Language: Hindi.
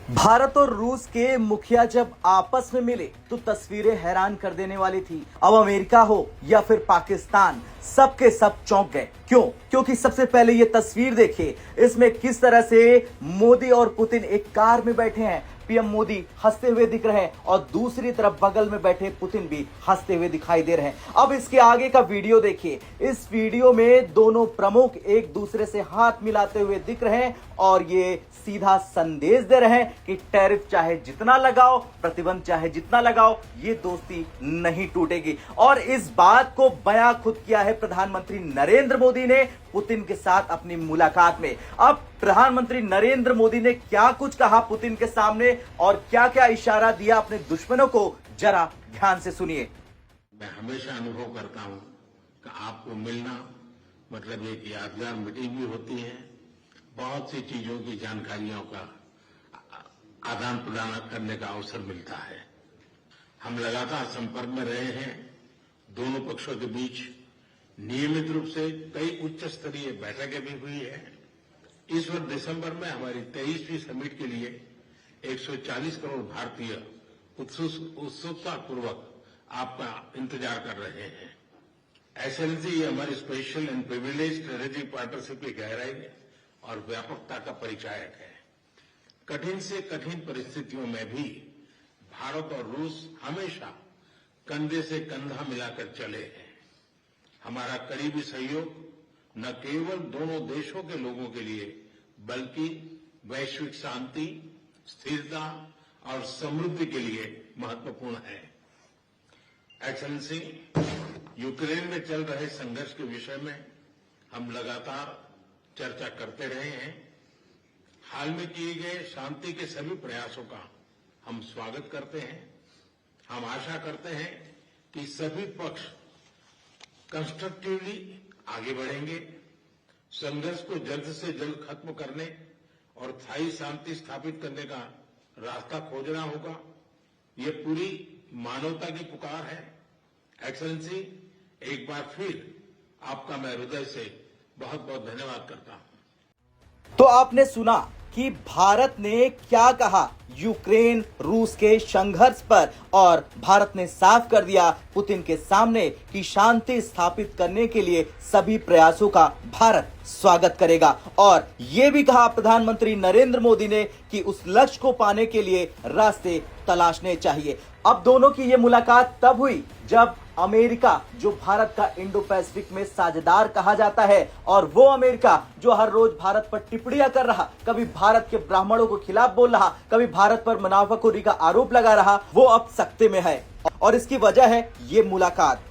भारत और रूस के मुखिया जब आपस में मिले तो तस्वीरें हैरान कर देने वाली थी। अब अमेरिका हो या फिर पाकिस्तान, सबके सब चौंक गए। क्यों? क्योंकि सबसे पहले ये तस्वीर देखिए, इसमें किस तरह से मोदी और पुतिन एक कार में बैठे हैं। पीएम मोदी हंसते हुए दिख रहे हैं और दूसरी तरफ बगल में बैठे पुतिन भी हंसते हुए दिखाई दे रहे हैं। अब इसके आगे का वीडियो देखिए। इस वीडियो में दोनों प्रमुख एक दूसरे से हाथ मिलाते हुए दिख रहे हैं और ये सीधा संदेश दे रहे हैं कि टैरिफ चाहे जितना लगाओ, प्रतिबंध चाहे जितना लगाओ, ये दोस्ती नहीं टूटेगी। और इस बात को बयां खुद किया है प्रधानमंत्री नरेंद्र मोदी ने पुतिन के साथ अपनी मुलाकात में। अब प्रधानमंत्री नरेंद्र मोदी ने क्या कुछ कहा पुतिन के सामने और क्या क्या इशारा दिया अपने दुश्मनों को, जरा ध्यान से सुनिए। मैं हमेशा अनुभव करता हूं कि आपको मिलना मतलब एक यादगार मीटिंग भी होती है, बहुत सी चीजों की जानकारियों का आदान प्रदान करने का अवसर मिलता है। हम लगातार संपर्क में रहे हैं। दोनों पक्षों के बीच नियमित रूप से कई उच्च स्तरीय बैठकें भी हुई है। इस वर्ष दिसंबर में हमारी 23वीं समिट के लिए 140 करोड़ भारतीय उत्सुकता पूर्वक आपका इंतजार कर रहे हैं। एक्सेलेंसी, ये हमारी special and privilege strategic partnership की गहराई और व्यापकता का परिचायक है। कठिन से कठिन परिस्थितियों में भी भारत और रूस हमेशा कंधे से कंधा मिलाकर चले हैं। हमारा करीबी सहयोग न केवल दोनों देशों के लोगों के लिए बल्कि वैश्विक शांति, स्थिरता और समृद्धि के लिए महत्वपूर्ण है। एक्सेलेंसी, यूक्रेन में चल रहे संघर्ष के विषय में हम लगातार चर्चा करते रहे हैं। हाल में किए गए शांति के सभी प्रयासों का हम स्वागत करते हैं। हम आशा करते हैं कि सभी पक्ष कंस्ट्रक्टिवली आगे बढ़ेंगे। संघर्ष को जल्द से जल्द खत्म करने और स्थायी शांति स्थापित करने का रास्ता खोजना होगा। ये पूरी मानवता की पुकार है। एक्सेलेंसी, एक बार फिर आपका मैं हृदय से बहुत बहुत धन्यवाद करता हूं। तो आपने सुना कि भारत ने क्या कहा यूक्रेन रूस के संघर्ष पर, और भारत ने साफ कर दिया पुतिन के सामने कि शांति स्थापित करने के लिए सभी प्रयासों का भारत स्वागत करेगा। और यह भी कहा प्रधानमंत्री नरेंद्र मोदी ने कि उस लक्ष्य को पाने के लिए रास्ते तलाशने चाहिए। अब दोनों की यह मुलाकात तब हुई जब अमेरिका, जो भारत का इंडो पैसिफिक में साझेदार कहा जाता है, और वो अमेरिका जो हर रोज भारत पर टिप्पणियां कर रहा, कभी भारत के ब्राह्मणों को खिलाफ बोल रहा, कभी भारत पर मुनाफाखोरी का आरोप लगा रहा, वो अब सख्ते में है। और इसकी वजह है ये मुलाकात।